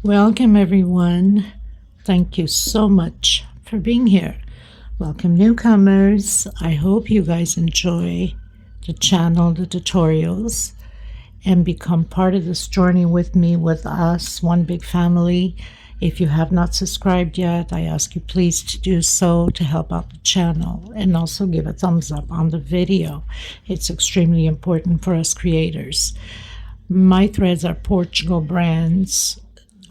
Welcome everyone. Thank you so much for being here. Welcome newcomers. I hope you guys enjoy the channel, the tutorials, and become part of this journey with me, with us, one big family. If you have not subscribed yet, I ask you please to do so to help out the channel, and also give a thumbs up on the video. It's extremely important for us creators. My threads are Portugal brands.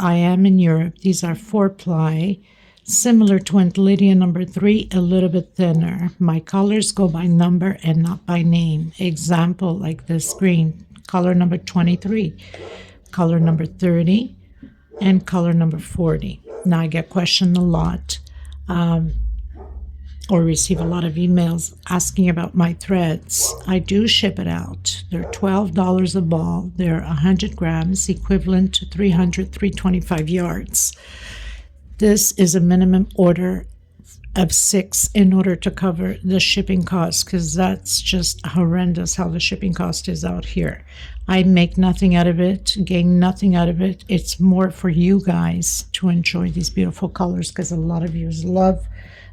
I am in Europe. These are 4-ply, similar to Aunt Lydia number 3, a little bit thinner. My colors go by number and not by name. Example, like this green, color number 23, color number 30, and color number 40. Now I get questioned a lot, or receive a lot of emails asking about my threads. I do ship it out. They're $12 a ball. They're 100 grams, equivalent to 325 yards. This is a minimum order of 6 in order to cover the shipping cost, because that's just horrendous how the shipping cost is out here. I make nothing out of it, gain nothing out of it. It's more for you guys to enjoy these beautiful colors, because a lot of you love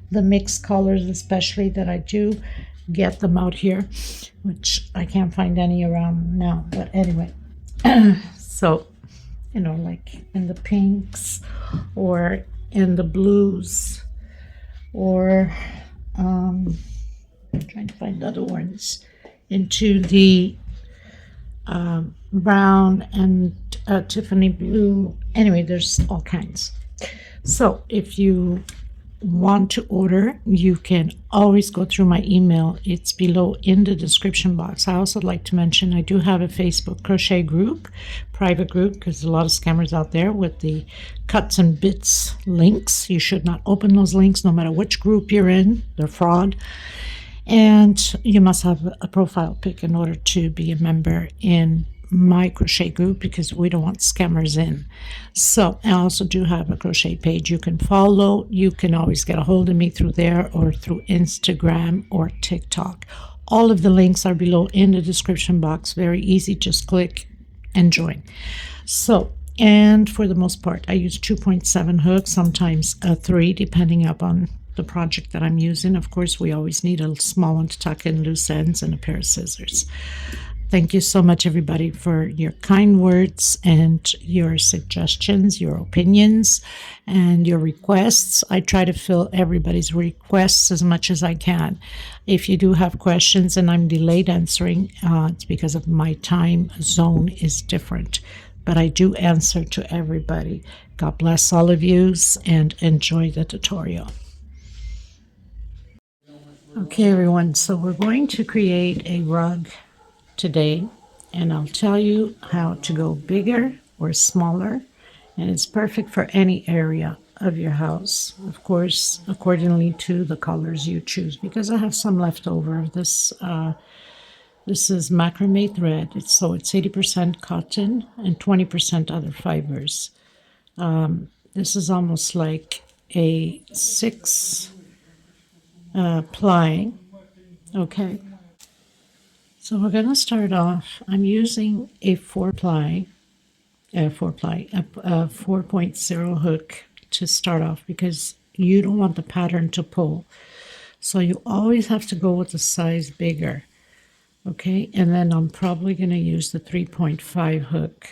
the mixed colors, especially that I do get them out here, which I can't find any around now. But anyway, so, you know, like in the pinks or in the blues, or I'm trying to find other ones, into the brown and Tiffany blue. Anyway, there's all kinds. So if you want to order, you can always go through my email. It's below in the description box. I also like to mention I do have a Facebook crochet group, private group, because a lot of scammers out there with the cuts and bits links. You should not open those links no matter which group you're in. They're fraud. And you must have a profile pic in order to be a member in my crochet group, because we don't want scammers in. So I also do have a crochet page you can follow. You can always get a hold of me through there, or through Instagram or TikTok. All of the links are below in the description box. Very easy, just click and join. So, and for the most part I use 2.7 hooks, sometimes a 3, depending upon the project that I'm using. Of course, we always need a small one to tuck in loose ends, and a pair of scissors. Thank you so much, everybody, for your kind words and your suggestions, your opinions, and your requests. I try to fill everybody's requests as much as I can. If you do have questions and I'm delayed answering, it's because of my time zone is different. But I do answer to everybody. God bless all of you, and enjoy the tutorial. Okay, everyone, so we're going to create a rug today, and I'll tell you how to go bigger or smaller, and it's perfect for any area of your house, of course, accordingly to the colors you choose, because I have some left over of this. This is macrame thread. It's 80% cotton and 20% other fibers. This is almost like a 6-ply. Okay. So we're going to start off. I'm using a 4-ply, a 4.0 hook to start off, because you don't want the pattern to pull. So you always have to go with the size bigger. Okay, and then I'm probably going to use the 3.5 hook.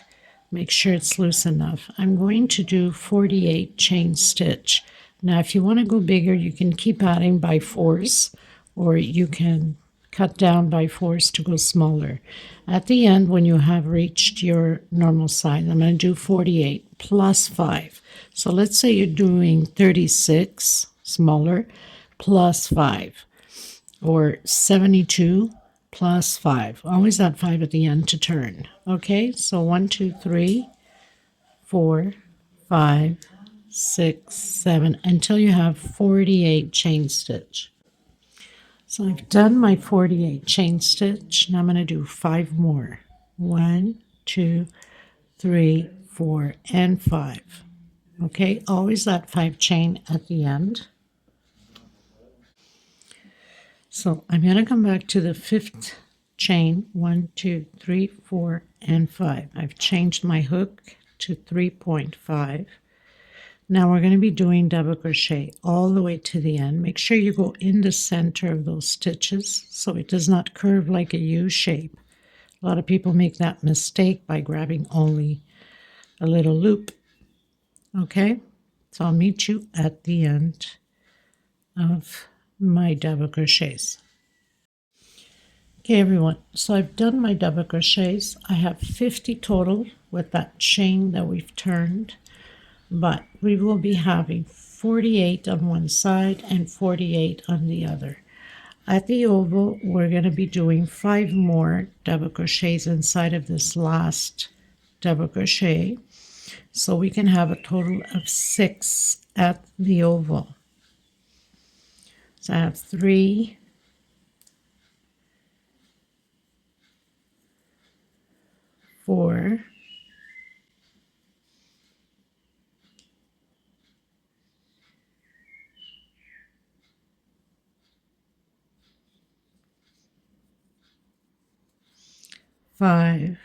Make sure it's loose enough. I'm going to do 48 chain stitch. Now, if you want to go bigger, you can keep adding by 4s, or you can cut down by 4s to go smaller. At the end, when you have reached your normal size, I'm going to do 48 plus 5. So let's say you're doing 36, smaller, plus 5, or 72 plus 5. Always add 5 at the end to turn. Okay, so 1, 2, 3, 4, 5, 6, 7, until you have 48 chain stitch. So I've done my 48 chain stitch. Now I'm going to do 5 more. 1, 2, 3, 4, and 5. Okay, always that 5 chain at the end. So I'm going to come back to the 5th chain. 1, 2, 3, 4, and 5. I've changed my hook to 3.5. Now we're going to be doing double crochet all the way to the end. Make sure you go in the center of those stitches so it does not curve like a U shape. A lot of people make that mistake by grabbing only a little loop. Okay, so I'll meet you at the end of my double crochets. Okay everyone, so I've done my double crochets. I have 50 total with that chain that we've turned, but we will be having 48 on one side and 48 on the other. At the oval, we're going to be doing 5 more double crochets inside of this last double crochet, so we can have a total of 6 at the oval. So I have 3, 4, 5,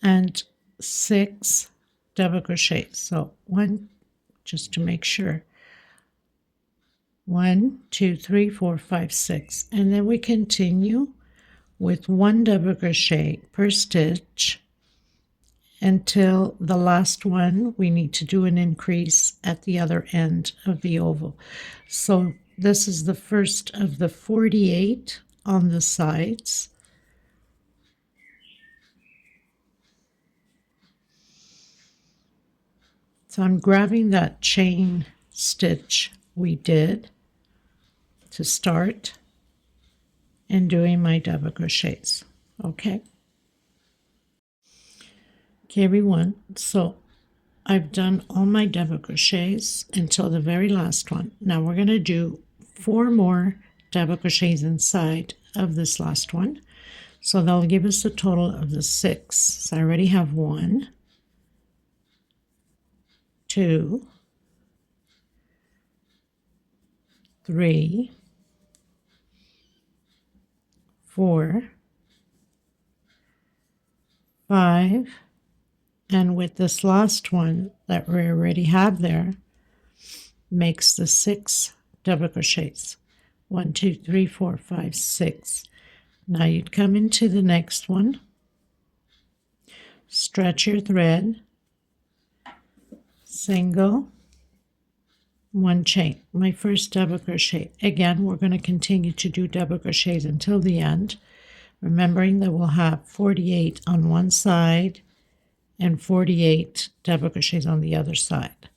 and 6 double crochets. So 1, just to make sure, 1, 2, 3, 4, 5, 6, and then we continue with 1 double crochet per stitch until the last one. We need to do an increase at the other end of the oval. So this is the first of the 48 on the sides. So I'm grabbing that chain stitch we did to start and doing my double crochets. Okay everyone, so I've done all my double crochets until the very last one. Now we're going to do 4 more double crochets inside of this last one, so that'll give us a total of the 6. So I already have 1, 2, 3, 4, 5, and with this last one that we already have there makes the 6 double crochets. 1, 2, 3, 4, 5, 6. Now you'd come into the next one, stretch your thread, single, 1 chain, my first double crochet. Again, we're going to continue to do double crochets until the end, remembering that we'll have 48 on one side and 48 double crochets on the other side.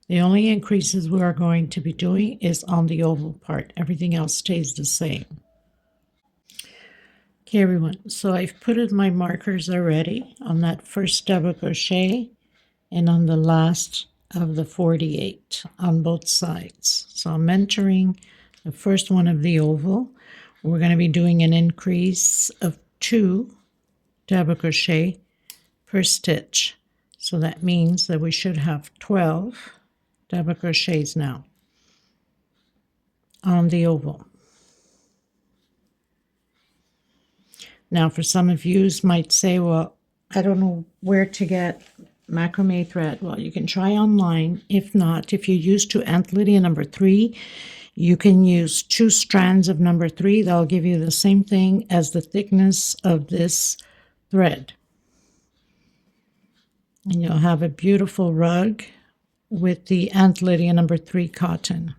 The only increases we are going to be doing is on the oval part. Everything else stays the same. Okay everyone, so I've put in my markers already on that first double crochet and on the last of the 48 on both sides. So I'm entering the first one of the oval. We're going to be doing an increase of 2 double crochet per stitch. So that means that we should have 12 double crochets now on the oval. Now for some of you might say, well, I don't know where to get macrame thread. Well, you can try online. If not, if you're used to Aunt Lydia number 3, you can use 2 strands of number 3. That'll give you the same thing as the thickness of this thread. And you'll have a beautiful rug with the Aunt Lydia number 3 cotton.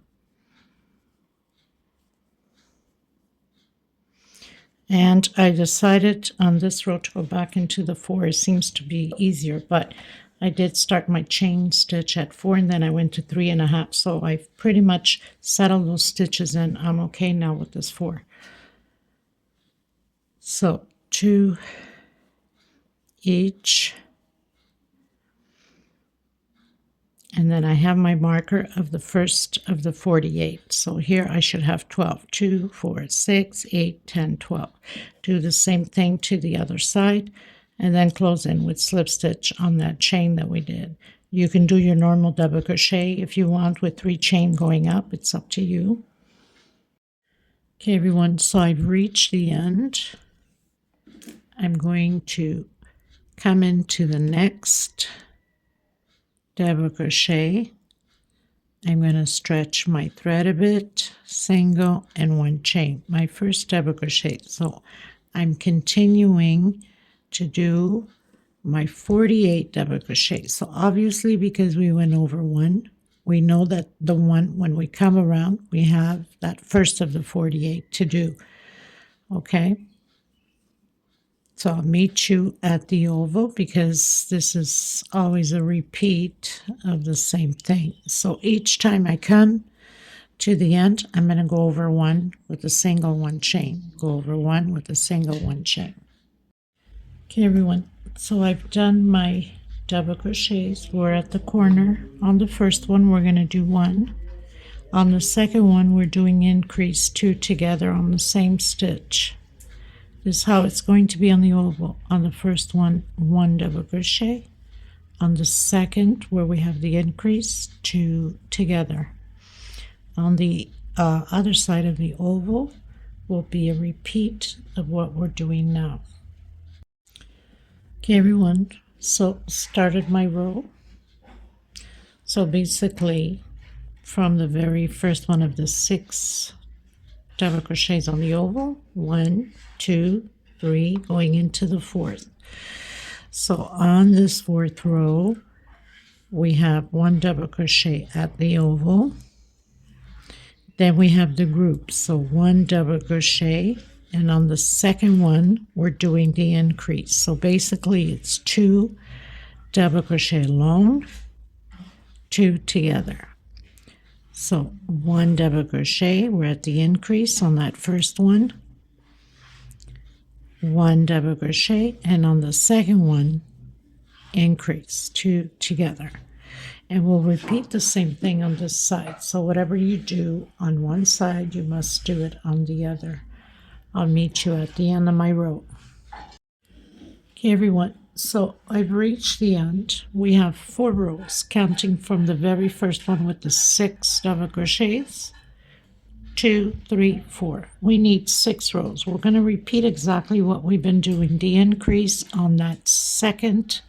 And I decided on this row to go back into the 4. It seems to be easier, but I did start my chain stitch at 4 and then I went to 3.5. So I've pretty much settled those stitches and I'm okay now with this 4. So 2 each. And then I have my marker of the first of the 48. So here I should have 12. 2, 4, 6, 8, 10, 12. Do the same thing to the other side and then close in with slip stitch on that chain that we did. You can do your normal double crochet if you want with 3 chain going up. It's up to you. Okay, everyone, so I've reached the end. I'm going to come into the next double crochet. I'm going to stretch my thread a bit, single and one chain, my first double crochet. So I'm continuing to do my 48 double crochet. So obviously, because we went over one, we know that the one, when we come around, we have that first of the 48 to do. Okay. So I'll meet you at the oval, because this is always a repeat of the same thing. So each time I come to the end, I'm going to go over one with a single one chain, go over one with a single one chain. Okay, everyone. So I've done my double crochets. We're at the corner. On the first one, we're going to do one. On the second one, we're doing increase two together on the same stitch. This is how it's going to be on the oval. On the first one, one double crochet. On the second, where we have the increase, two together. On the other side of the oval will be a repeat of what we're doing now. Okay, everyone, so started my row. So basically, from the very first one of the 6 double crochets on the oval, 1, 2, 3, going into the 4th. So on this 4th row, we have 1 double crochet at the oval. Then we have the group, so 1 double crochet, and on the second one, we're doing the increase. So basically, it's 2 double crochet alone, 2 together. So 1 double crochet, we're at the increase on that first one, 1 double crochet, and on the second one, increase, 2 together. And we'll repeat the same thing on this side. So whatever you do on one side, you must do it on the other. I'll meet you at the end of my row. Okay, everyone, so I've reached the end. We have 4 rows, counting from the very first one with the 6 double crochets. 2, 3, 4. We need 6 rows. We're going to repeat exactly what we've been doing. The increase on that second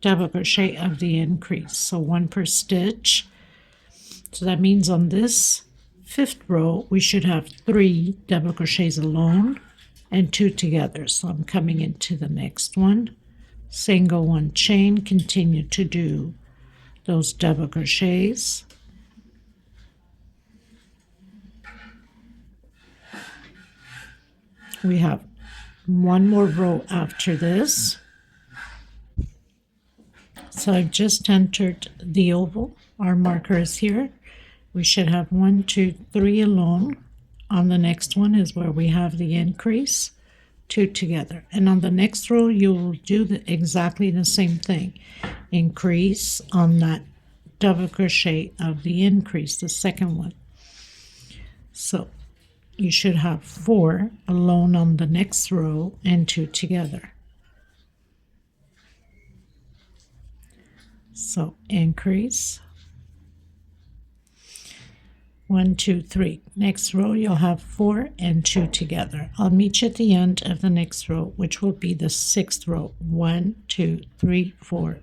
double crochet of the increase. So 1 per stitch. So that means on this 5th row, we should have 3 double crochets alone and 2 together. So I'm coming into the next one, single one chain, continue to do those double crochets. We have 1 more row after this. So I've just entered the oval. Our marker is here. We should have 1, 2, 3 alone. On the next one is where we have the increase, 2 together. And on the next row, you'll do exactly the same thing. Increase on that double crochet of the increase, the second one. So you should have 4 alone on the next row and 2 together. So increase, 1, 2, 3. Next row, you'll have 4 and 2 together. I'll meet you at the end of the next row, which will be the 6th row. 1, 2, 3, 4.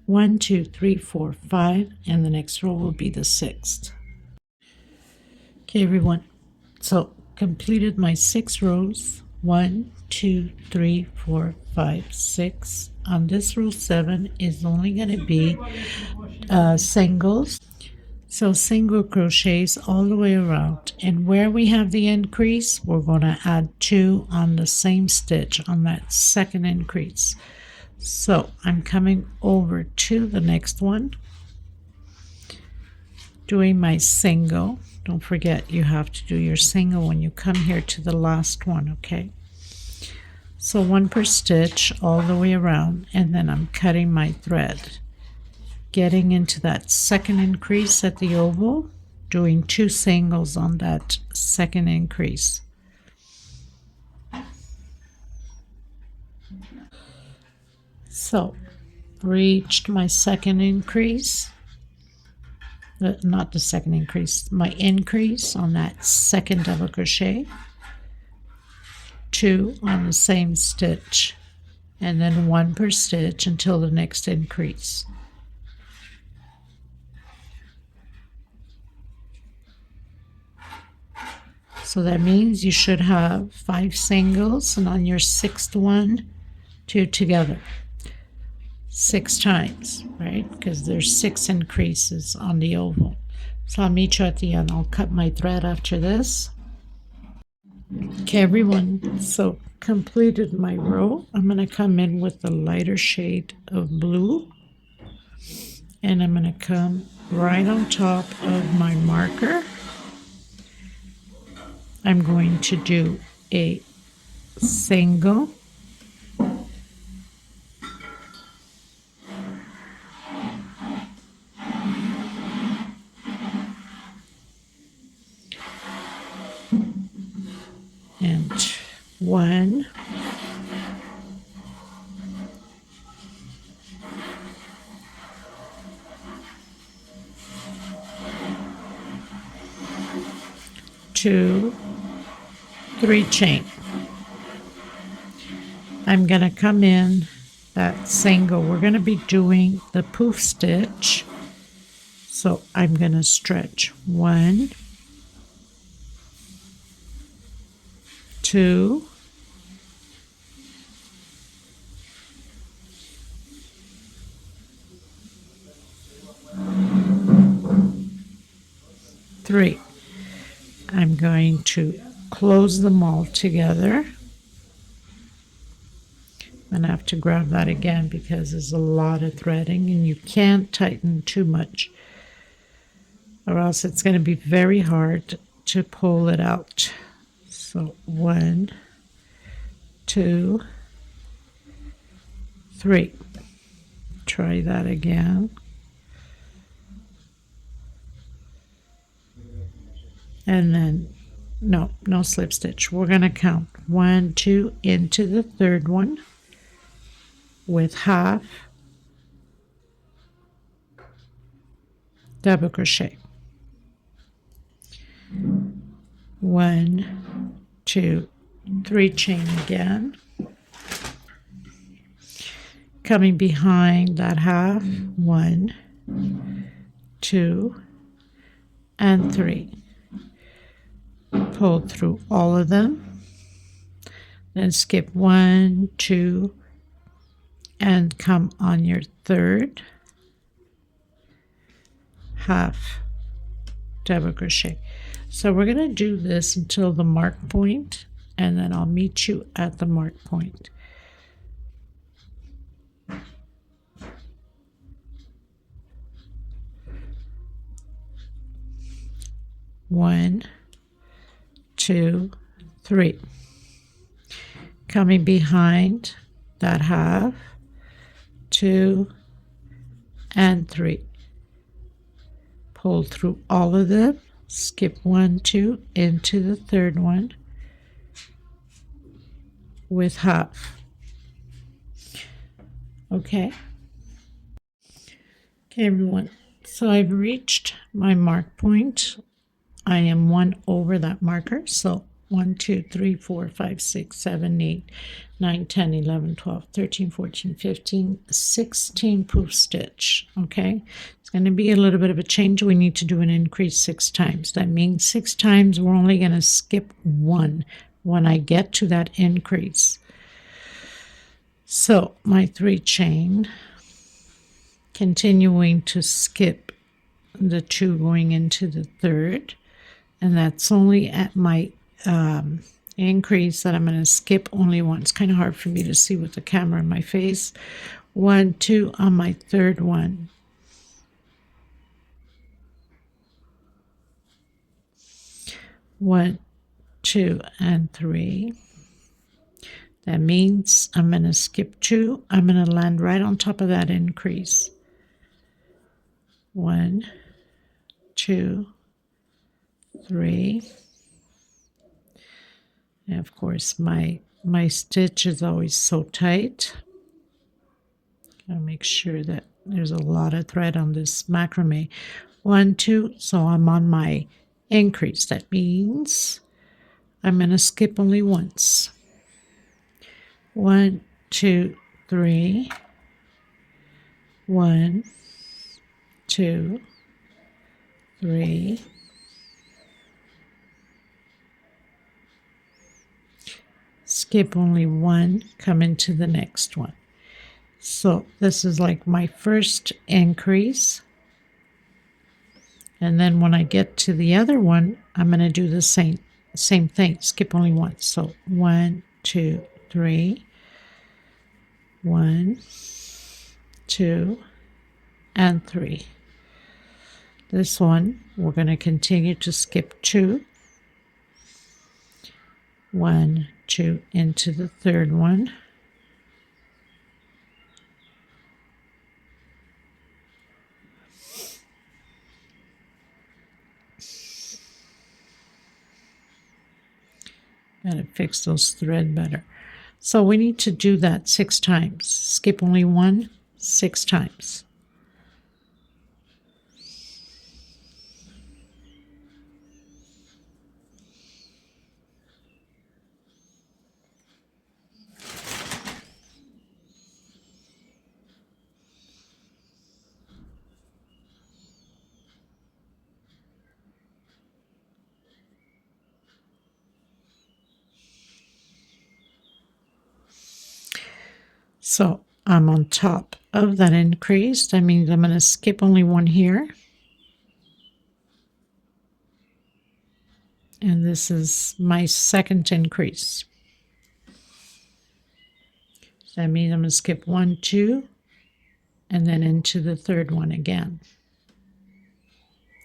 1, 2, 3, 4, 5, and the next row will be the 6th. Okay, everyone. So completed my 6 rows. 1, 2, 3, 4, 5, 6. On this row 7 is only going to be singles. So single crochets all the way around. And where we have the increase, we're going to add 2 on the same stitch on that second increase. So I'm coming over to the next one, doing my single. Don't forget, you have to do your single when you come here to the last one, okay? So 1 per stitch all the way around, and then I'm cutting my thread, getting into that second increase at the oval, doing 2 singles on that second increase. So reached my second increase, not the second increase, my increase on that second double crochet, 2 on the same stitch, and then 1 per stitch until the next increase. So that means you should have 5 singles, and on your 6th one, 2 together 6 times, right? Because there's 6 increases on the oval. So I'll meet you at the end. I'll cut my thread after this. Okay, everyone, so completed my row. I'm going to come in with the lighter shade of blue, and I'm going to come right on top of my marker. I'm going to do a single, and 1, 2, 3 chain. I'm going to come in that single. We're going to be doing the poof stitch, so I'm going to stretch 1, 2, 3. I'm going to close them all together. I'm going to have to grab that again because there's a lot of threading, and you can't tighten too much or else it's going to be very hard to pull it out. So 1, 2, 3. Try that again. And then no slip stitch. We're going to count 1, 2 into the 3rd one with half double crochet. 1, 2, 3 chain again. Coming behind that half, 1, 2, and 3. Pull through all of them, then skip 1, 2, and come on your 3rd half double crochet. So we're going to do this until the mark point, and then I'll meet you at the mark point. One, 2, 3. Coming behind that half, 2, and 3. Pull through all of them, skip 1, 2 into the 3rd one with half. Okay, everyone, so I've reached my mark point. I am 1 over that marker, so 1, 2, 3, 4, 5, 6, 7, 8, 9, 10, 11, 12, 13, 14, 15, 16 poof stitch. Okay, it's going to be a little bit of a change. We need to do an increase 6 times. That means 6 times. We're only going to skip 1 when I get to that increase. So my 3 chain, continuing to skip the 2 going into the 3rd, and that's only at my increase that I'm going to skip only once. It's kind of hard for me to see with the camera in my face. 1, 2 on my 3rd one. One, 2, and 3. That means I'm going to skip 2. I'm going to land right on top of that increase. 1, 2, 3. And of course my stitch is always so tight. Gotta make sure that there's a lot of thread on this macrame. 1, 2, so I'm on my increase. That means I'm going to skip only once. 1, 2, 3, 1, 2, 3, skip only one, come into the next one. So this is like my first increase, and then when I get to the other one, I'm going to do the same thing, skip only one. So 1, 2, 3, 1, 2, and 3. This one we're going to continue to skip 2, 1, 2 into the third one, gotta fix those thread better. So we need to do that 6 times. Skip only one, 6 times. So I'm on top of that increase. That means I'm going to skip only one here. And this is my second increase. So that means I'm going to skip 1, 2, and then into the third one again.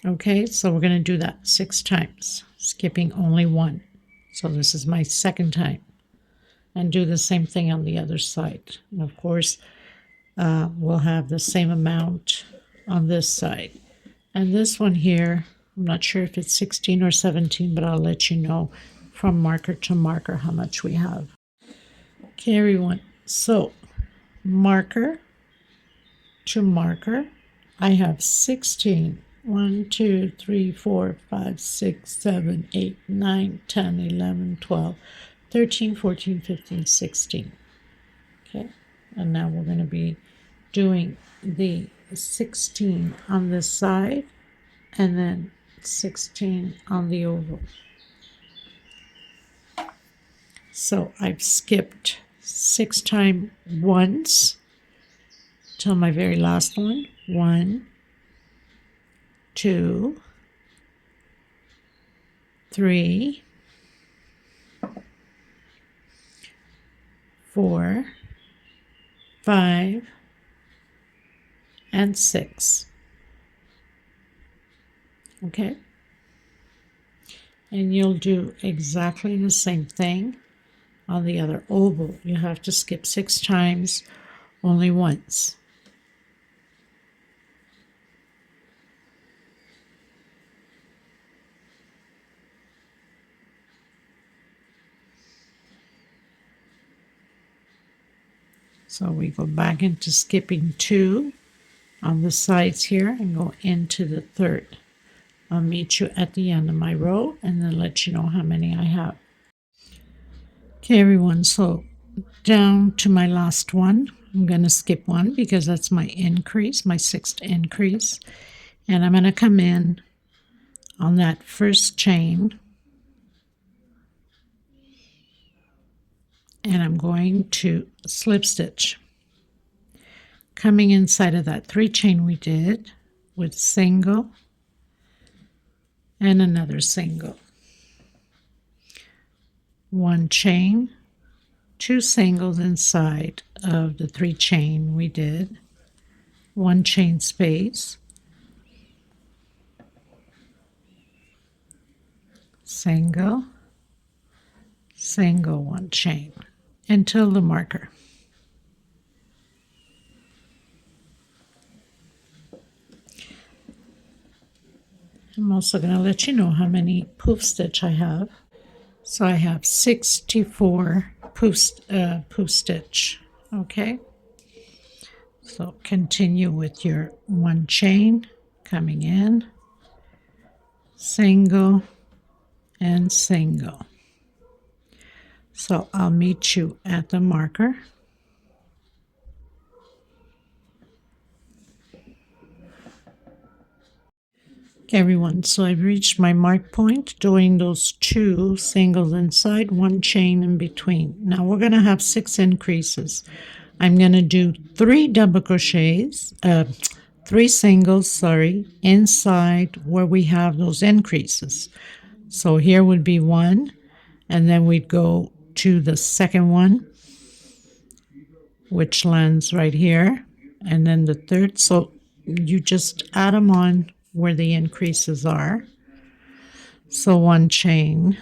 Okay, so we're going to do that 6 times, skipping only one. So this is my second time. And do the same thing on the other side. And of course, we'll have the same amount on this side. And this one here, I'm not sure if it's 16 or 17, but I'll let you know from marker to marker how much we have. Okay, everyone. So marker to marker, I have 16. 1, 2, 3, 4, 5, 6, 7, 8, 9, 10, 11, 12, 13, 14, 15, 16. Okay, and now we're going to be doing the 16 on this side and then 16 on the oval. So I've skipped 6 times once till my very last one. 1, 2, 3, 4, 5, and 6. Okay? And you'll do exactly the same thing on the other oval. You have to skip 6 times, only once. So we go back into skipping 2 on the sides here and go into the third. I'll meet you at the end of my row and then let you know how many I have. Okay, everyone, so down to my last one. I'm going to skip one because that's my increase, my 6th increase. And I'm going to come in on that first chain. And I'm going to slip stitch, coming inside of that 3 chain we did with single and another single, 1 chain, 2 singles inside of the 3 chain we did, 1 chain space, single, single, 1 chain until the marker. I'm also going to let you know how many poof stitch I have. So I have 64 poof stitch. Okay. So continue with your 1 chain coming in, single and single. So I'll meet you at the marker. Everyone, so I've reached my mark point doing those 2 singles inside, 1 chain in between. Now we're going to have 6 increases. I'm going to do 3 double crochets, 3 singles, sorry, inside where we have those increases. So here would be 1, and then we'd go to the second one, which lands right here, and then the third. So you just add them on where the increases are. So 1 chain,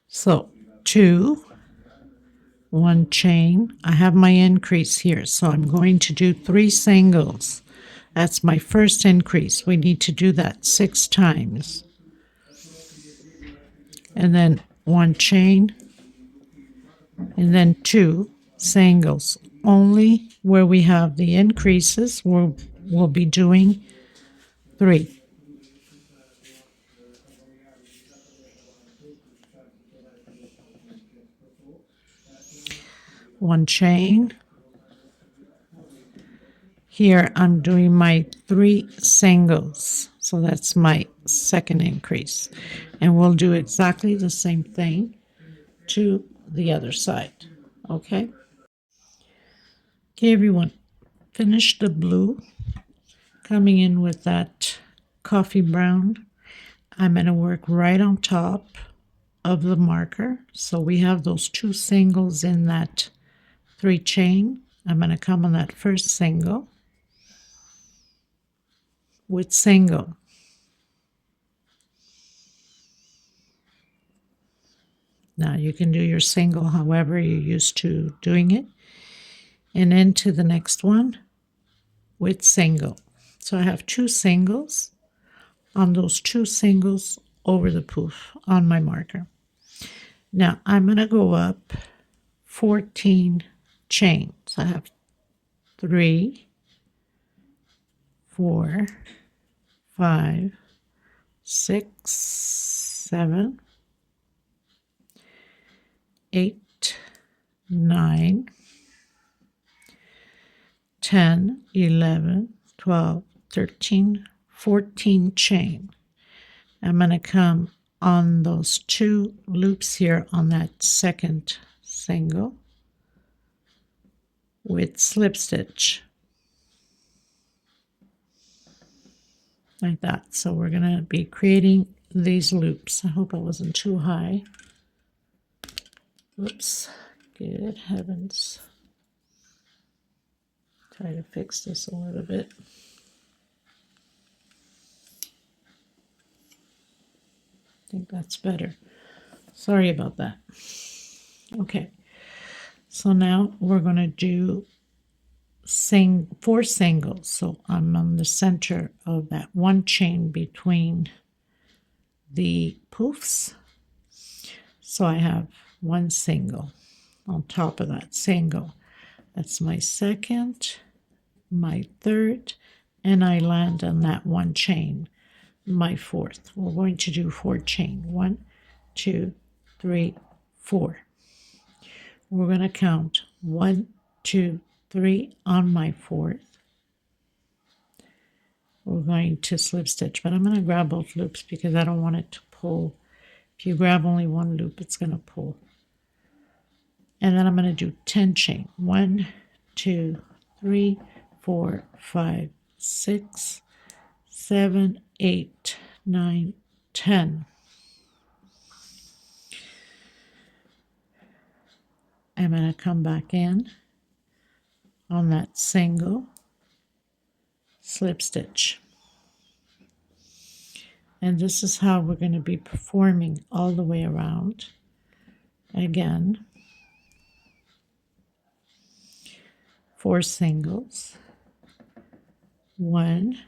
so 2, 1 chain. I have my increase here, so I'm going to do 3 singles. That's my first increase. We need to do that 6 times. And then 1 chain, and then 2 singles. Only where we have the increases, we'll be doing 3. One chain. Here I'm doing my 3 singles. So that's my second increase. And we'll do exactly the same thing to the other side. Okay? Okay, everyone. Finish the blue. Coming in with that coffee brown. I'm going to work right on top of the marker. So we have those 2 singles in that 3 chain. I'm going to come on that first single with single. Now you can do your single however you're used to doing it. And into the next one with single. So I have 2 singles on those 2 singles over the poof on my marker. Now I'm going to go up 14 chains. I have 3, 4, 5, 6, 7, 8, 9, 10, 11, 12, 13, 14 chain. I'm going to come on those 2 loops here on that second single with slip stitch like that. So we're going to be creating these loops. I hope I wasn't too high. Oops, good heavens. Try to fix this a little bit. I think that's better. Sorry about that. Okay, so now we're going to do 4 singles. So I'm on the center of that 1 chain between the poofs. So I have 1 single on top of that single. That's my second, my third, and I land on that 1 chain, my fourth. We're going to do 4 chain. 1, 2, 3, 4. We're going to count 1, 2, 3 on my fourth. We're going to slip stitch, but I'm going to grab both loops because I don't want it to pull. If you grab only 1 loop, it's going to pull. And then I'm going to do 10 chain. 1, 2, 3, 4, 5, 6, 7, 8, 9, 10. I'm going to come back in on that single, slip stitch. And this is how we're going to be performing all the way around. Again, 4 singles, 1,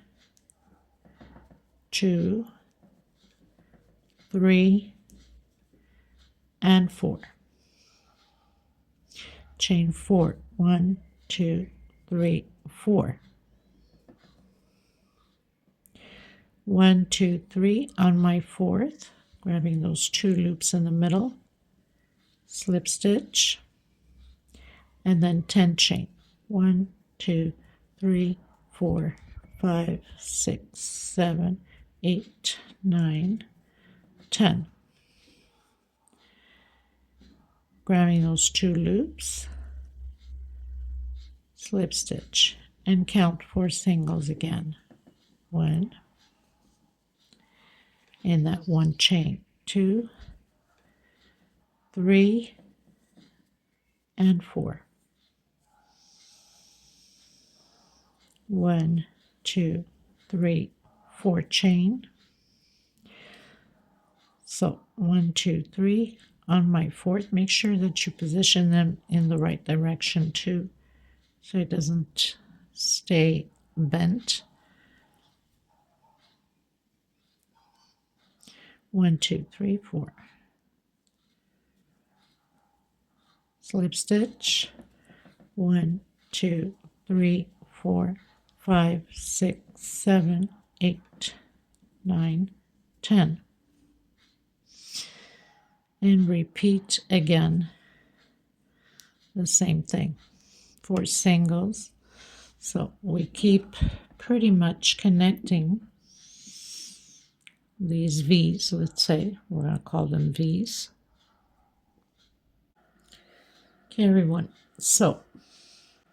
2, 3, and 4. Chain 4, 1, 2, 3, 4. 1, 2, 3 on my fourth, grabbing those 2 loops in the middle, slip stitch, and then 10 chain. 1, 2, 3, 4, 5, 6, 7, 8, 9, 10. Grabbing those 2 loops, slip stitch, and count 4 singles again. 1, in that 1 chain, 2, 3, and 4. 1, 2, 3, 4 chain. So 1, 2, 3 on my 4th. Make sure that you position them in the right direction too, so it doesn't stay bent. 1, 2, 3, 4. Slip stitch. 1, 2, 3, 4, 5, 6, 7, 8, 9, 10. And repeat again the same thing. 4 singles. So we keep pretty much connecting these V's, let's say. We're going to call them V's. Okay, everyone. So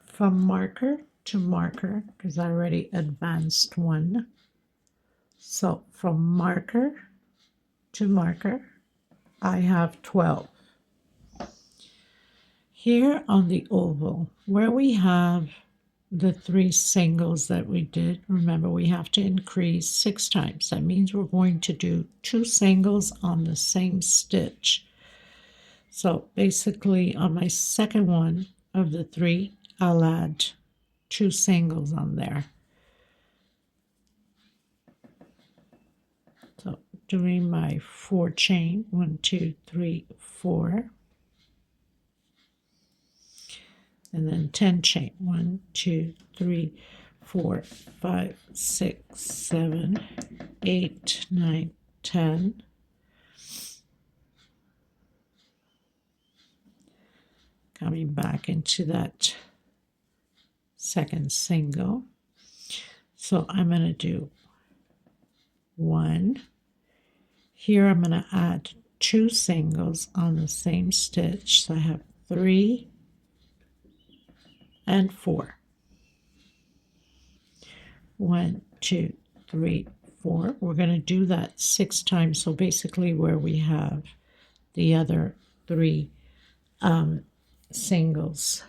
from marker to marker, because I already advanced 1. So from marker to marker, I have 12. Here on the oval, where we have the 3 singles that we did, remember we have to increase 6 times. That means we're going to do 2 singles on the same stitch. So basically on my second one of the 3, I'll add 2 singles on there. So doing my 4 chain, 1, 2, 3, 4. And then 10 chain, 1, 2, 3, 4, 5, 6, 7, 8, 9, 10. Coming back into that second single. So I'm going to do 1. Here I'm going to add 2 singles on the same stitch. So I have 3 and 4. 1, 2, 3, 4. We're going to do that 6 times. So basically where we have the other 3 singles.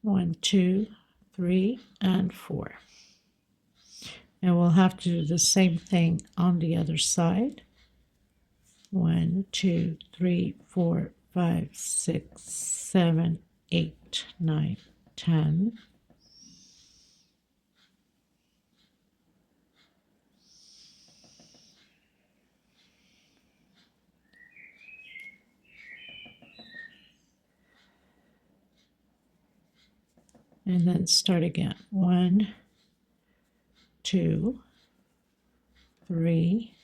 1, 2, 3, and 4. And we'll have to do the same thing on the other side. 1, 2, 3, 4, 5, 6, 7, 8, 9, 10. And then start again. 1, 2, 3,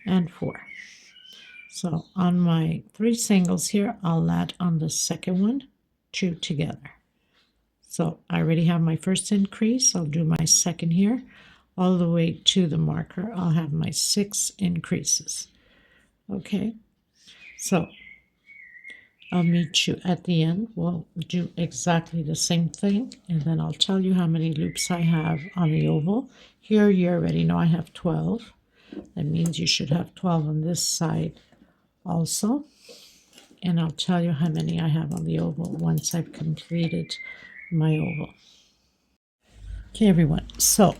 and 4. So on my 3 singles here, I'll add on the second one 2 together. So I already have my first increase. I'll do my second here. All the way to the marker, I'll have my 6 increases. Okay, so I'll meet you at the end. We'll do exactly the same thing, and then I'll tell you how many loops I have on the oval. Here you already know I have 12. That means you should have 12 on this side also. And I'll tell you how many I have on the oval once I've completed my oval. Okay, everyone. So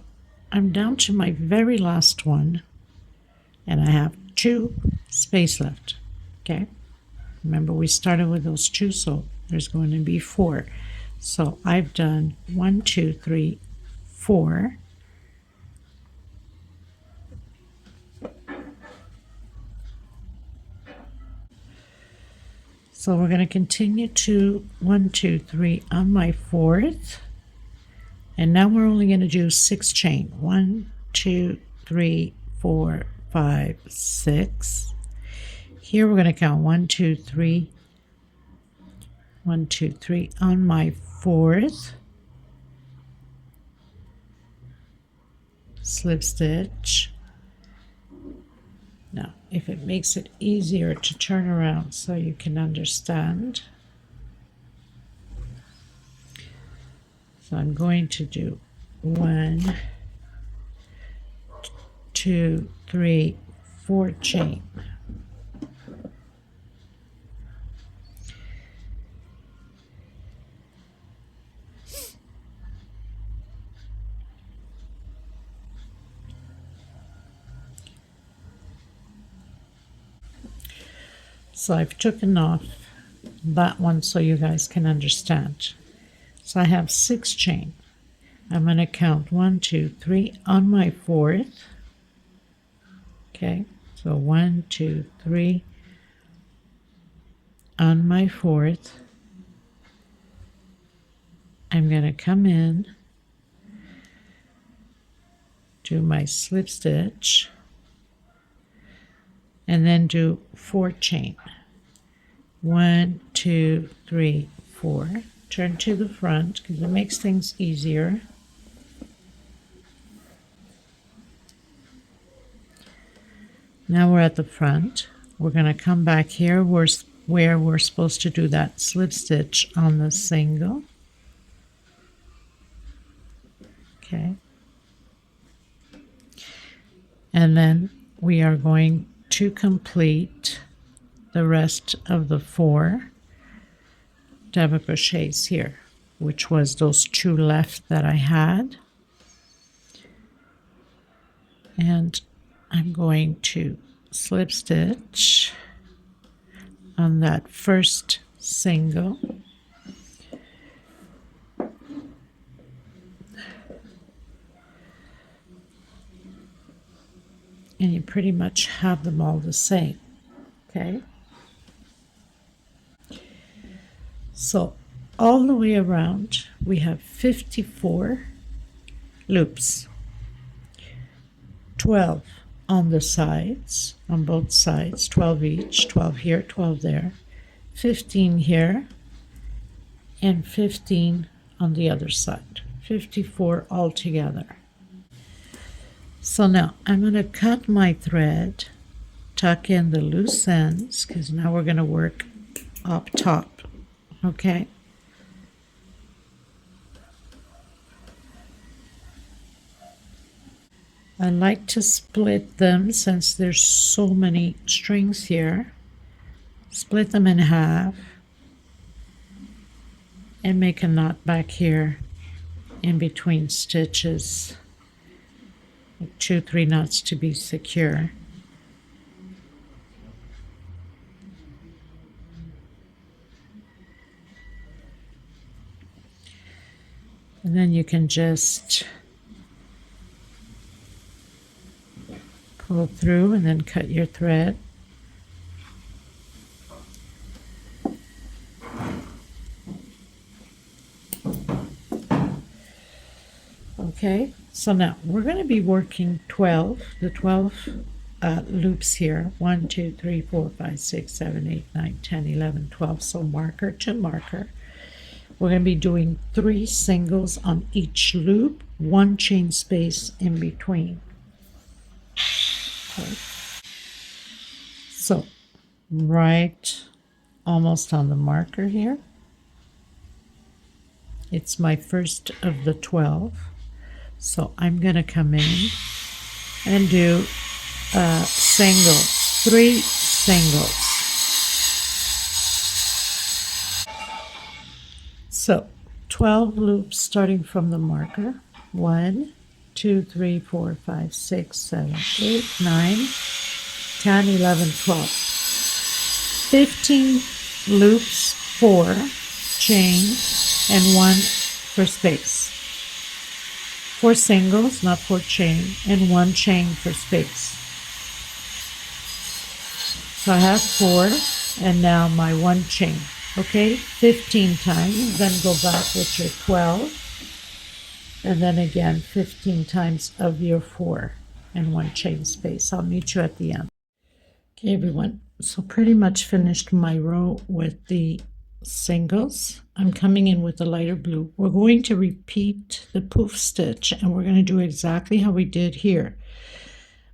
I'm down to my very last one, and I have 2 space left. Okay. Remember, we started with those 2, so there's going to be 4. So I've done 1, 2, 3, 4. So we're going to continue to 1, 2, 3 on my 4th. And now we're only going to do 6 chain. 1, 2, 3, 4, 5, 6. Here we're going to count 1, 2, 3, 1, 2, 3 on my 4th, slip stitch. Now, if it makes it easier to turn around so you can understand, so I'm going to do 1, 2, 3, 4 chain. So I've taken off that one so you guys can understand. So I have 6 chain. I'm going to count 1, 2, 3 on my 4th. Okay, so 1, 2, 3 on my 4th. I'm going to come in, do my slip stitch, and then do 4 chain. 1, 2, 3, 4. Turn to the front because it makes things easier. Now we're at the front. We're going to come back here where we're supposed to do that slip stitch on the single. Okay. And then we are going to complete the rest of the 4 double crochets here, which was those 2 left that I had. And I'm going to slip stitch on that first single. And you pretty much have them all the same. Okay. So all the way around, we have 54 loops, 12 on the sides, on both sides, 12 each, 12 here, 12 there, 15 here, and 15 on the other side, 54 altogether. So now I'm going to cut my thread, tuck in the loose ends, because now we're going to work up top. Okay. I like to split them since there's so many strings here. Split them in half and make a knot back here in between stitches. 2, 3 knots to be secure. And then you can just pull through and then cut your thread. Okay, so now we're going to be working the 12 loops here. 1, 2, 3, 4, 5, 6, 7, 8, 9, 10, 11, 12. So marker to marker. We're going to be doing 3 singles on each loop, 1 chain space in between. Okay. So right almost on the marker here. It's my first of the 12. So I'm going to come in and do a single, 3 singles. So 12 loops starting from the marker. 1, 2, 3, 4, 5, 6, 7, 8, 9, 10, 11, 12. 15 loops, 4 chain, and 1 for space. 4 singles, not 4 chain, and 1 chain for space. So I have 4, and now my 1 chain. Okay, 15 times, then go back with your 12, and then again 15 times of your 4 and 1 chain space. I'll meet you at the end. Okay, everyone, so pretty much finished my row with the singles. I'm coming in with the lighter blue. We're going to repeat the poof stitch, and we're going to do exactly how we did here.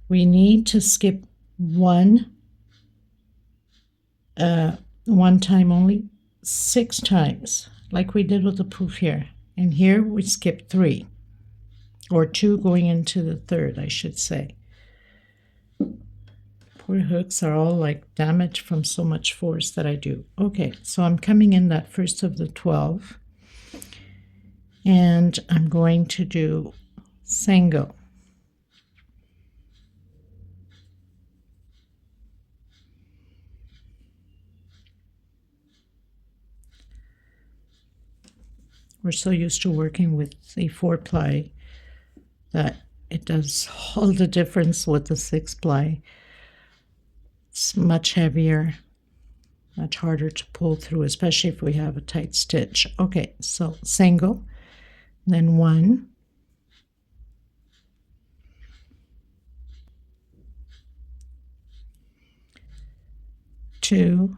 We need to skip one time only, 6 times, like we did with the poof here. And here we skip 3, or 2 going into the third, I should say. Poor hooks are all like damaged from so much force that I do. Okay, so I'm coming in that first of the 12, and I'm going to do single. We're so used to working with a 4-ply that it does all the difference with the 6-ply. It's much heavier, much harder to pull through, especially if we have a tight stitch. Okay, so single, then 1, 2,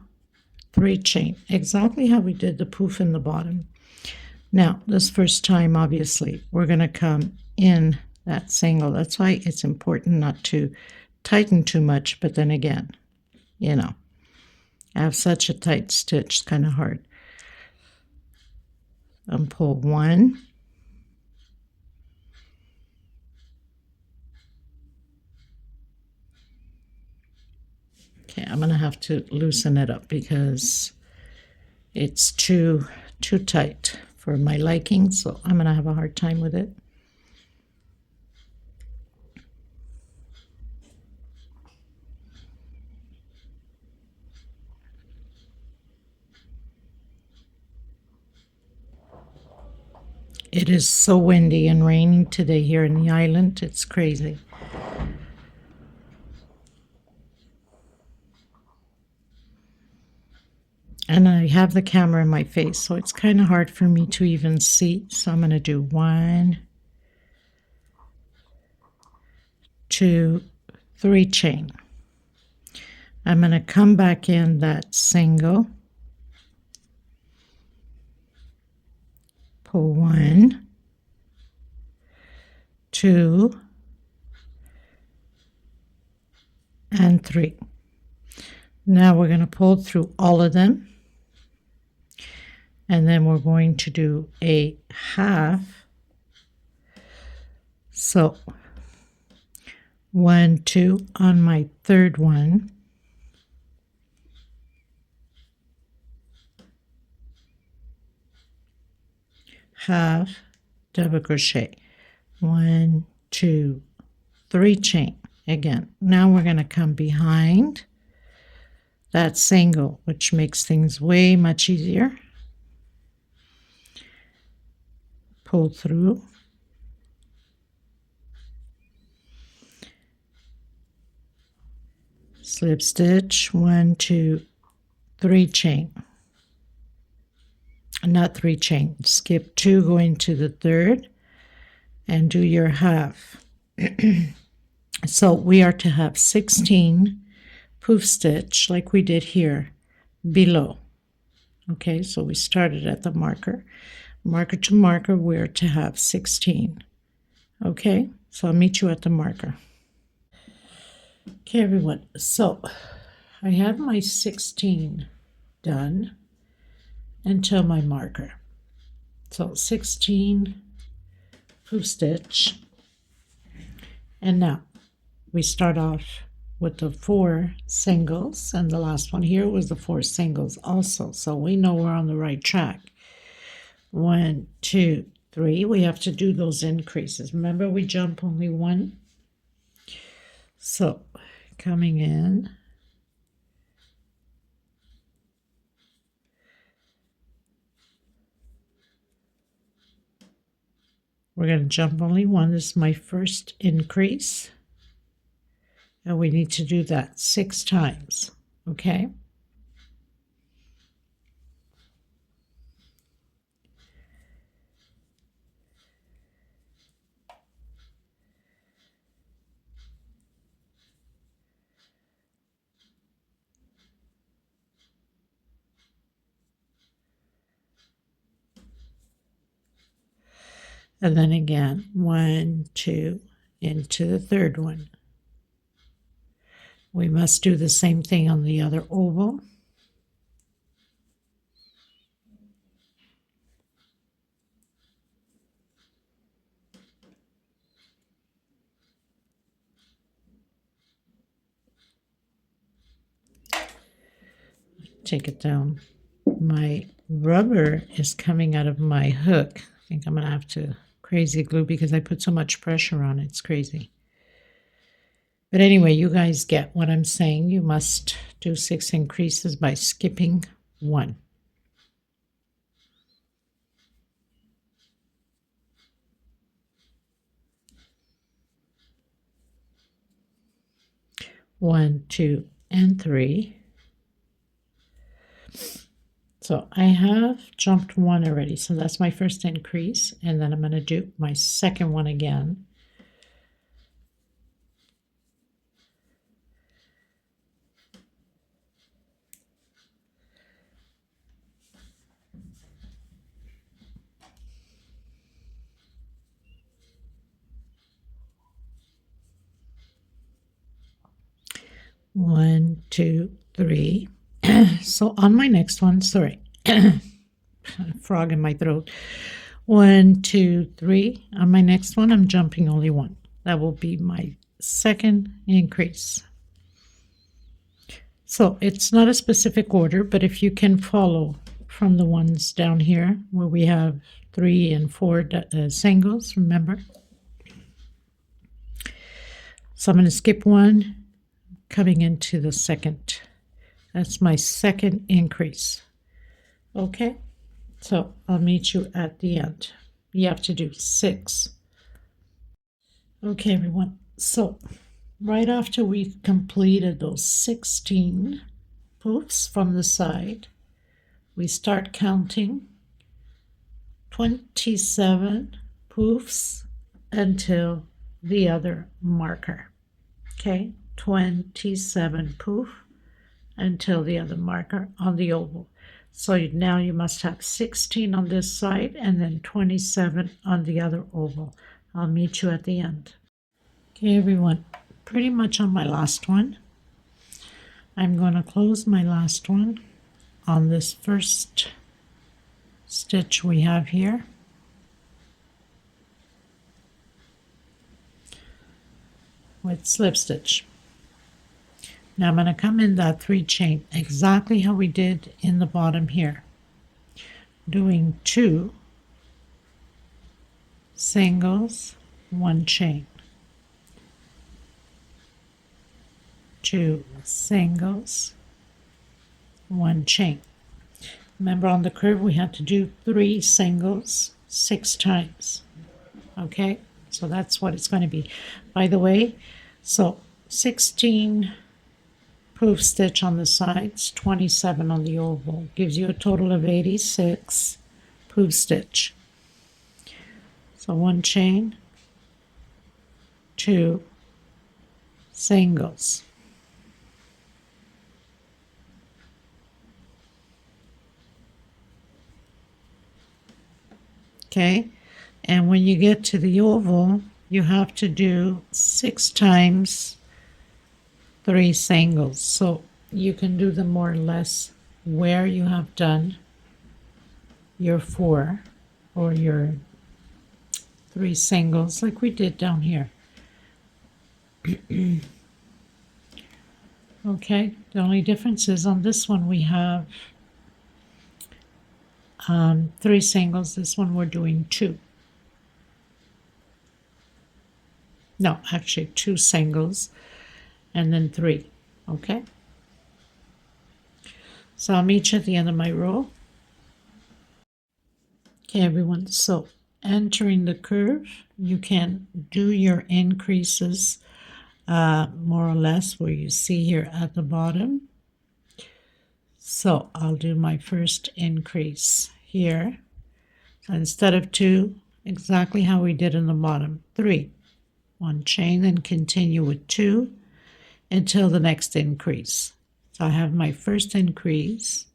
3 chain, exactly how we did the poof in the bottom. Now, this first time, obviously, we're going to come in that single. That's why it's important not to tighten too much, but then again, you know, I have such a tight stitch, it's kind of hard. Pull 1, okay, I'm going to have to loosen it up because it's too tight for my liking, so I'm going to have a hard time with it. It is so windy and raining today here in the island. It's crazy. And I have the camera in my face, so it's kind of hard for me to even see. So I'm going to do 1, 2, 3 chain. I'm going to come back in that single, pull 1, 2, and 3. Now we're going to pull through all of them, and then we're going to do a half. So 1, 2 on my third one, half, double crochet, 1, 2, 3 chain again. Now we're going to come behind that single, which makes things way much easier. Pull through, slip stitch, 1, 2, 3 chain, not 3 chain, skip 2, go into the third, and do your half. So we are to have 16 poof stitch like we did here below. Okay, so we started at the marker to marker, we're to have 16. Okay, so I'll meet you at the marker. Okay, everyone, so I have my 16 done until my marker. So 16 poof stitch, and now we start off with the 4 singles, and the last one here was the 4 singles also, so we know we're on the right track. 1, 2, 3, we have to do those increases. Remember, we jump only 1. So coming in, we're going to jump only 1. This is my first increase, and we need to do that 6 times. Okay, and then again 1, 2 into the third one. We must do the same thing on the other oval. Take it down. My rubber is coming out of my hook. I think I'm going to have to crazy glue because I put so much pressure on it. It's crazy. But anyway, you guys get what I'm saying. You must do 6 increases by skipping 1. One, 2, and 3. So I have jumped 1 already, so that's my first increase, and then I'm going to do my second one again. One, 2, 3. So on my next one, sorry, frog in my throat. 1, 2, 3. On my next one, I'm jumping only 1. That will be my second increase. So it's not a specific order, but if you can follow from the ones down here where we have 3 and 4 singles, remember. So I'm going to skip 1, coming into the second. That's my second increase. Okay, so I'll meet you at the end. You have to do 6. Okay, everyone. So right after we've completed those 16 poofs from the side, we start counting 27 poofs until the other marker. Okay, 27 poof until the other marker on the oval. So now you must have 16 on this side and then 27 on the other oval. I'll meet you at the end. Okay, everyone, pretty much on my last one. I'm going to close my last one on this first stitch we have here. With slip stitch. Now I'm going to come in that 3 chain exactly how we did in the bottom here, doing 2 singles, 1 chain, 2 singles, 1 chain. Remember on the curve we had to do 3 singles 6 times. Okay, so that's what it's going to be. By the way, so 16 poof stitch on the sides, 27 on the oval, gives you a total of 86 poof stitch. So 1 chain, 2 singles, okay, and when you get to the oval you have to do 6 times 3 singles. So you can do them more or less where you have done your 4 or your 3 singles like we did down here. Okay, the only difference is on this one we have 3 singles. This one we're doing 2. No, actually 2 singles and then 3. Okay, so I'll meet you at the end of my row. Okay, everyone, so entering the curve, you can do your increases more or less where you see here at the bottom. So I'll do my first increase here. So instead of 2, exactly how we did in the bottom, 3, 1 chain, and continue with 2 until the next increase. So I have my first increase,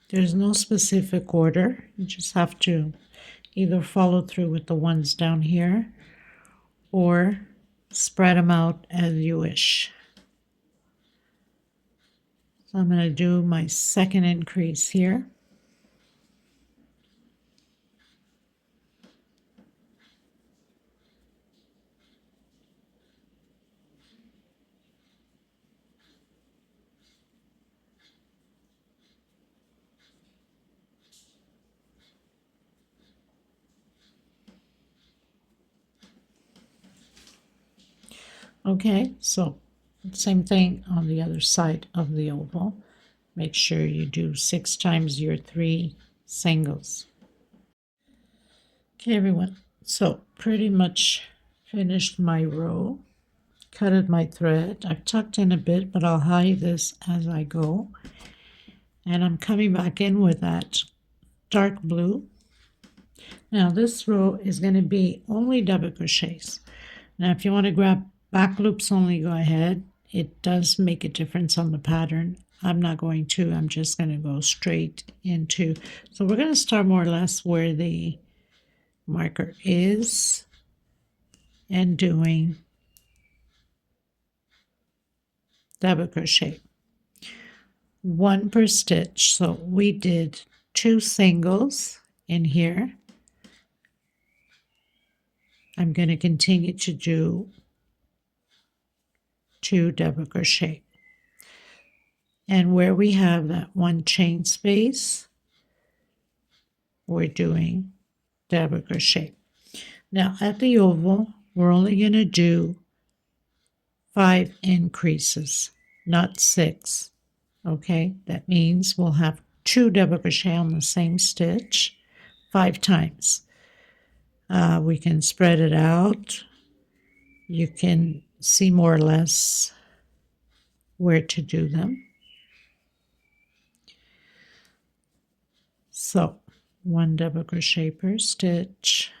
There's no specific order. You just have to either follow through with the ones down here or spread them out as you wish. So I'm going to do my second increase here. Okay, so same thing on the other side of the oval. Make sure you do 6 times your 3 singles. Okay, everyone, so pretty much finished my row, cutted my thread. I've tucked in a bit, but I'll hide this as I go. And I'm coming back in with that dark blue. Now this row is going to be only double crochets. Now if you want to grab back loops only, go ahead. It does make a difference on the pattern. I'm not going to. I'm just going to go straight into. So we're going to start more or less where the marker is and doing double crochet. 1 per stitch. So we did 2 singles in here. I'm going to continue to do 2 double crochet. And where we have that 1 chain space, we're doing double crochet. Now at the oval, we're only going to do 5 increases, not 6. Okay, that means we'll have 2 double crochet on the same stitch 5 times. We can spread it out. You can see more or less where to do them. So 1 double crochet per stitch.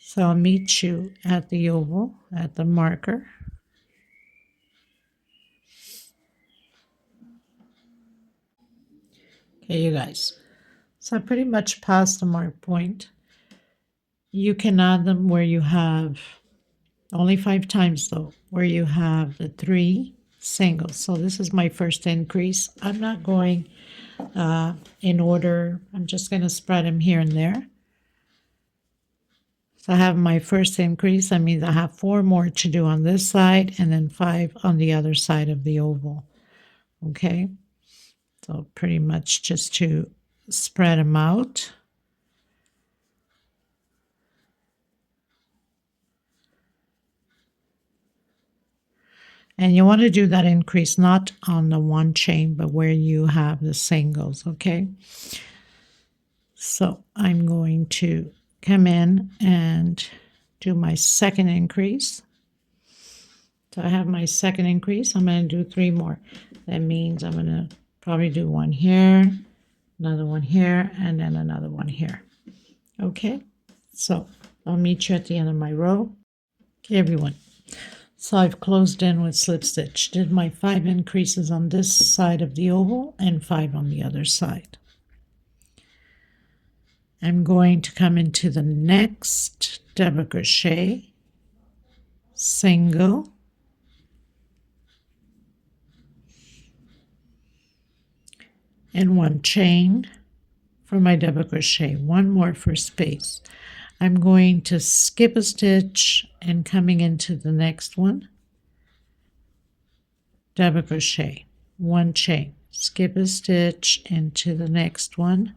So I'll meet you at the oval, at the marker. Okay, you guys. So I pretty much passed the mark point. You can add them where you have, only 5 times though, where you have the 3 singles. So this is my first increase. I'm not going in order. I'm just going to spread them here and there. So I have my first increase. That means I have 4 more to do on this side and then 5 on the other side of the oval. Okay, so pretty much just to spread them out. And you want to do that increase not on the 1 chain, but where you have the singles, okay? So I'm going to come in and do my second increase. So I have my second increase. I'm going to do 3 more. That means I'm going to probably do 1 here, another 1 here, and then another 1 here. Okay, so I'll meet you at the end of my row. Okay, everyone. So I've closed in with slip stitch, did my 5 increases on this side of the oval and 5 on the other side. I'm going to come into the next double crochet, single, and 1 chain for my double crochet, 1 more for space. I'm going to skip a stitch and coming into the next one, double crochet, 1 chain, skip a stitch into the next one,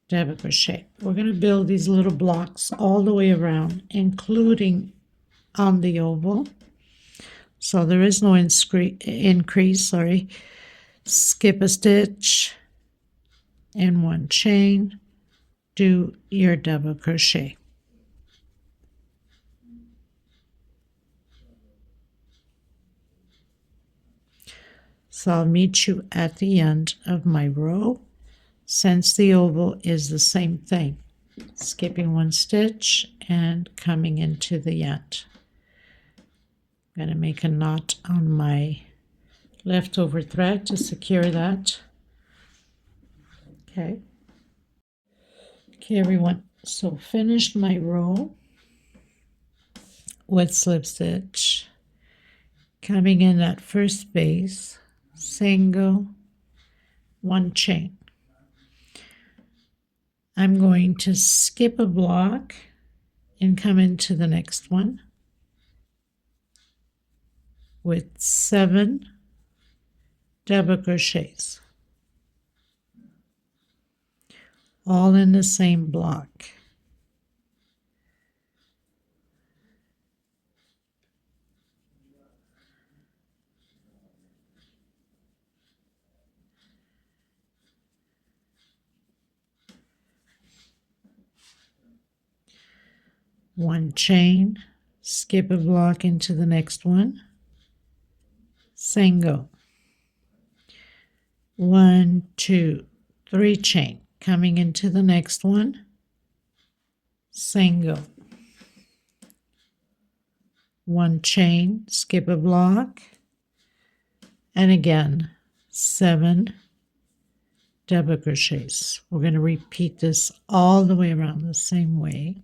double crochet. We're going to build these little blocks all the way around, including on the oval. So there is no increase, sorry. Skip a stitch and 1 chain, do your double crochet. So I'll meet you at the end of my row. since the oval is the same thing. Skipping one stitch and coming into the end. I'm going to make a knot on my leftover thread to secure that. Okay. Okay, everyone. So finished my row with slip stitch. Coming in that first space, single, one chain. I'm going to skip a block and come into the next one with 7 double crochets, all in the same block. One chain, skip a block into the next one, single, 1, 2, 3 chain, coming into the next one, single, 1 chain, skip a block, and again 7 double crochets. We're going to repeat this all the way around the same way.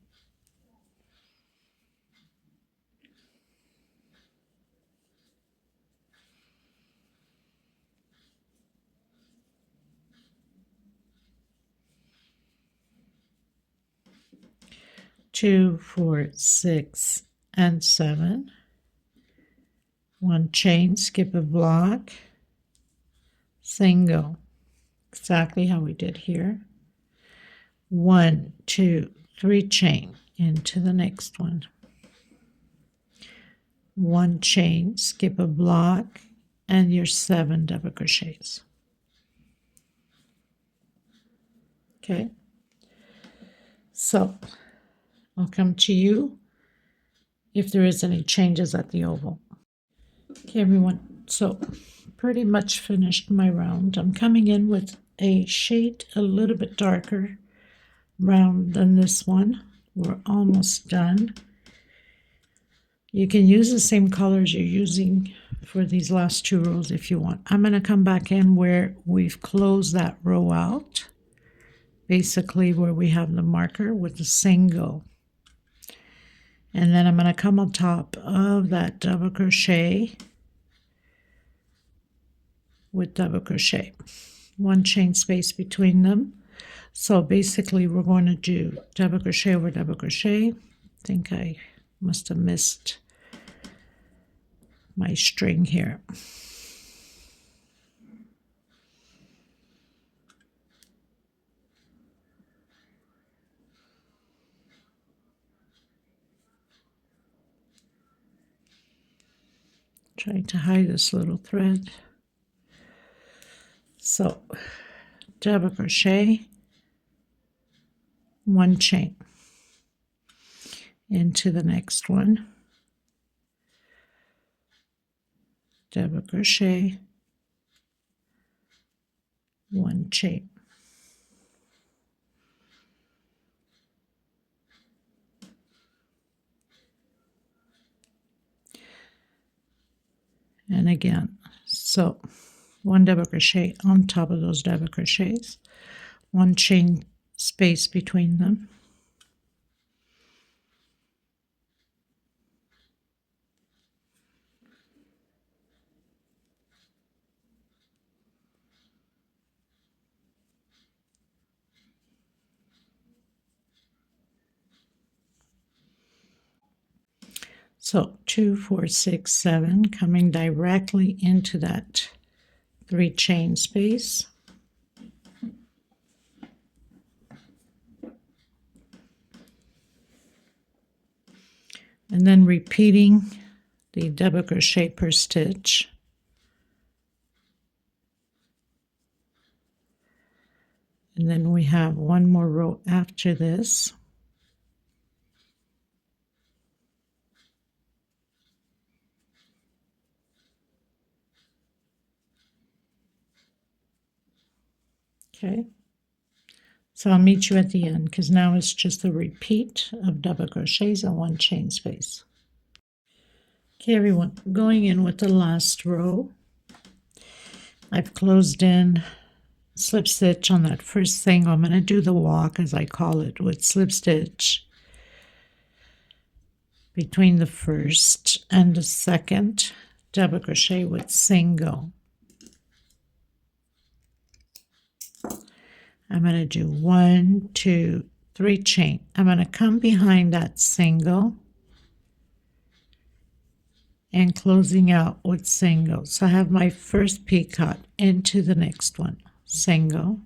Two, 4, 6, and 7. 1 chain, skip a block, single, exactly how we did here. 1, 2, 3 chain into the next one. 1 chain, skip a block, and your 7 double crochets. Okay, so I'll come to you if there is any changes at the oval. Okay, everyone, so pretty much finished my round. I'm coming in with a shade a little bit darker round than this one. We're almost done. You can use the same colors you're using for these last 2 rows if you want. I'm going to come back in where we've closed that row out, basically where we have the marker with the single. And then I'm going to come on top of that double crochet with double crochet. 1 chain space between them. So basically we're going to do double crochet over double crochet. I think I must have missed my string here. Trying to hide this little thread. So double crochet, 1 chain into the next one, double crochet, 1 chain. And again, so 1 double crochet on top of those double crochets, 1 chain space between them. So 2, 4, 6, 7, coming directly into that 3 chain space. And then repeating the double crochet per stitch. And then we have 1 more row after this. Okay. So I'll meet you at the end because now it's just a repeat of double crochets and 1 chain space. Okay, everyone, going in with the last row, I've closed in slip stitch on that first single. I'm going to do the walk, as I call it, with slip stitch between the first and the second, double crochet with single. I'm going to do 1, 2, 3 chain. I'm going to come behind that single and closing out with single. So I have my first picot into the next one, single,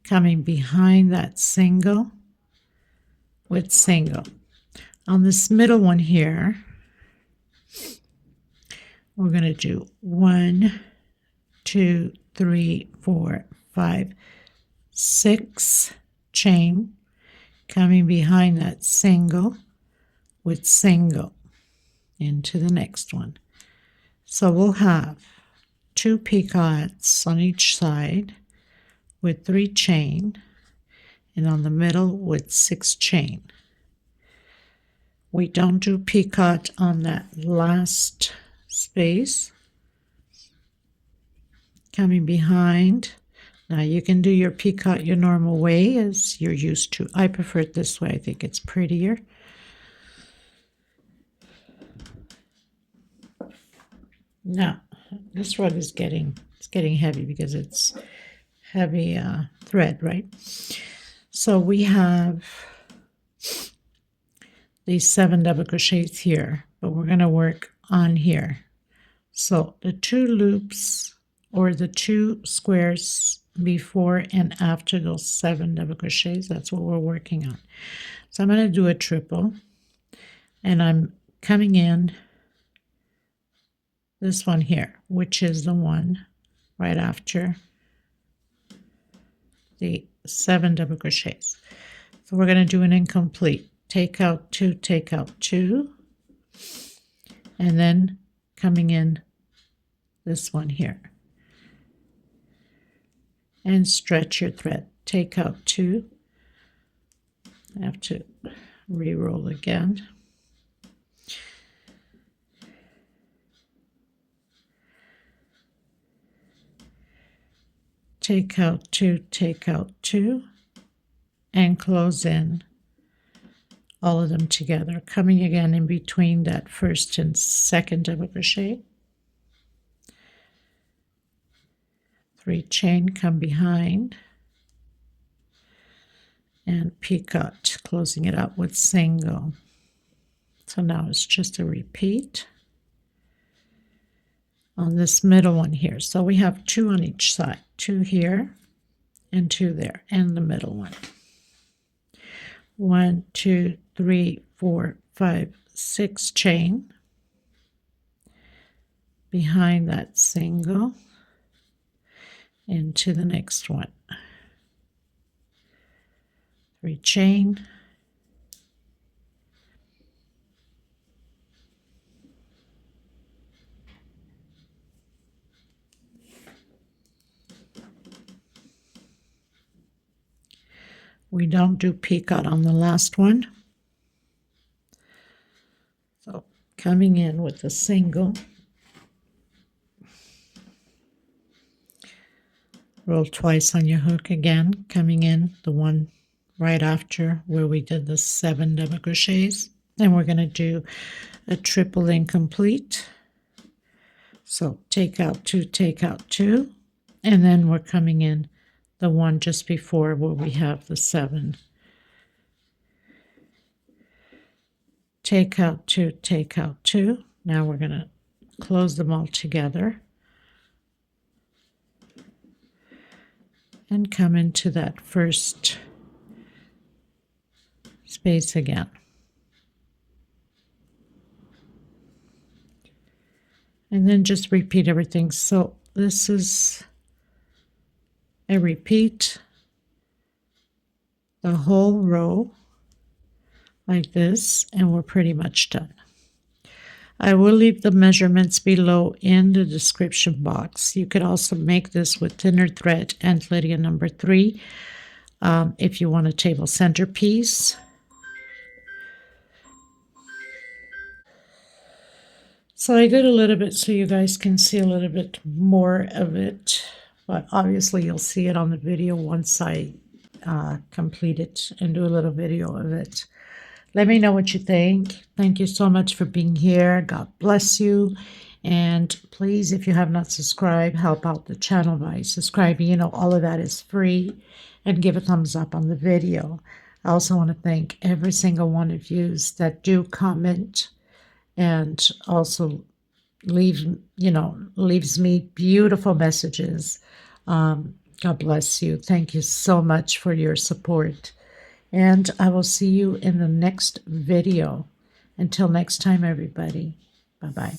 coming behind that single with single. On this middle one here, we're going to do 1, 2, 3, 4, 5, 6 chain, coming behind that single with single into the next one. So we'll have 2 picots on each side with 3 chain, and on the middle with 6 chain. We don't do picot on that last space, coming behind. Now you can do your picot your normal way as you're used to. I prefer it this way. I think it's prettier. Now this rug is getting heavy because it's heavy thread, right? So we have these 7 double crochets here, but we're going to work on here. So the 2 loops or the 2 squares before and after those 7 double crochets, that's what we're working on. So I'm going to do a triple, and I'm coming in this one here, which is the one right after the 7 double crochets. So we're going to do an incomplete. Take out 2, take out 2, and then coming in this one here. And stretch your thread. Take out 2. I have to re-roll again. Take out 2, take out 2, and close in all of them together, coming again in between that first and second double crochet. 3 chain, come behind, and picot, closing it up with single. So now it's just a repeat on this middle one here. So we have 2 on each side, 2 here and 2 there, and the middle one. 1, 2, 3, 4, 5, 6 chain behind that single into the next one. 3 chain, we don't do picot on the last one. So coming in with a single, roll twice on your hook again, coming in the one right after where we did the 7 double crochets. Then we're going to do a triple incomplete. So take out 2, take out 2, and then we're coming in the one just before where we have the 7. Take out 2, take out 2. Now we're going to close them all together and come into that first space again. And then just repeat everything. So this is a repeat the whole row like this, and we're pretty much done. I will leave the measurements below in the description box. You could also make this with thinner thread and Lydia number 3 if you want a table centerpiece. So I did a little bit so you guys can see a little bit more of it, but obviously you'll see it on the video once I complete it and do a little video of it. Let me know what you think. Thank you so much for being here. God bless you. And please, if you have not subscribed, help out the channel by subscribing. You know, all of that is free. And give a thumbs up on the video. I also want to thank every single one of you that do comment and also leaves me beautiful messages. God bless you. Thank you so much for your support. And I will see you in the next video. Until next time, everybody. Bye-bye.